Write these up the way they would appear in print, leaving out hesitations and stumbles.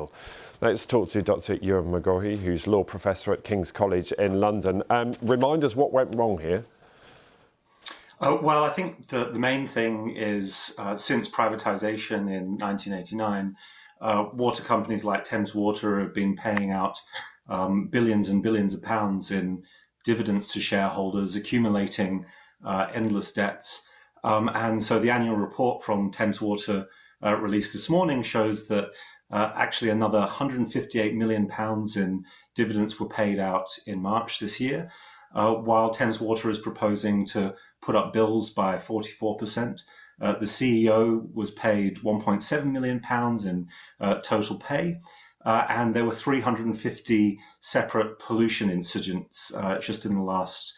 scandal. Let's talk to Dr. Ewan McGorry, who's law professor at King's College in London. Remind us what went wrong here. Well, I think the main thing is since privatisation in 1989, water companies like Thames Water have been paying out billions and billions of pounds in dividends to shareholders, accumulating endless debts. And so the annual report from Thames Water released this morning shows that actually another £158 million in dividends were paid out in March this year, while Thames Water is proposing to put up bills by 44%. The CEO was paid £1.7 million in total pay, and there were 350 separate pollution incidents just in the last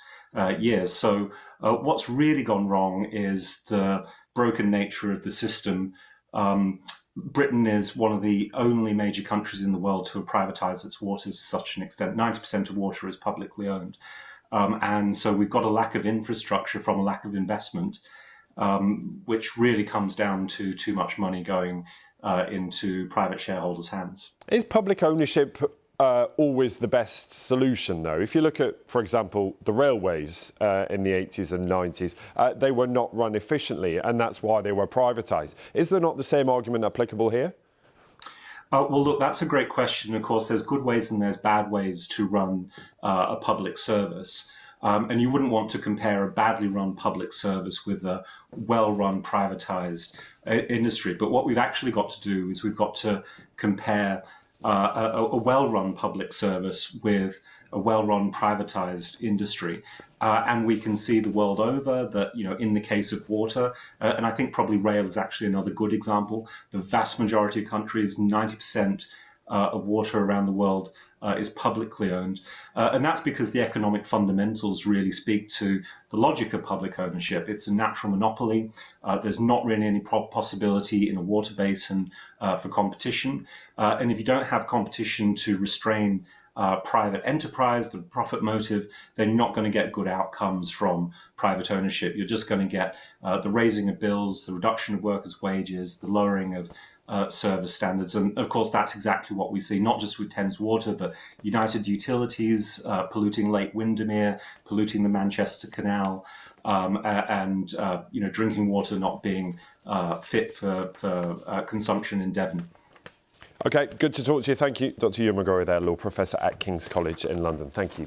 years. So what's really gone wrong is the broken nature of the system. Britain is one of the only major countries in the world to have privatised its waters to such an extent. 90% of water is publicly owned. And so we've got a lack of infrastructure from a lack of investment, which really comes down to too much money going into private shareholders' hands. Is public ownership always the best solution, though? If you look at, for example, the railways in the 80s and 90s, they were not run efficiently, and that's why they were privatised. Is there not the same argument applicable here? Well, look, that's a great question. Of course, there's good ways and there's bad ways to run a public service. And you wouldn't want to compare a badly run public service with a well-run privatised industry. But what we've actually got to do is we've got to compare a well-run public service with a well-run privatised industry. And we can see the world over that, in the case of water, and I think probably rail is actually another good example, the vast majority of countries, 90% of water around the world is publicly owned. And that's because the economic fundamentals really speak to the logic of public ownership. It's a natural monopoly. There's not really any possibility in a water basin for competition. And if you don't have competition to restrain private enterprise, the profit motive, then you're not going to get good outcomes from private ownership. You're just going to get the raising of bills, the reduction of workers' wages, the lowering of service standards. And of course, that's exactly what we see, not just with Thames Water, but United Utilities polluting Lake Windermere, polluting the Manchester Canal, and drinking water not being fit for consumption in Devon. OK, good to talk to you. Thank you. Dr. Ewan McGorry there, law professor at King's College in London. Thank you.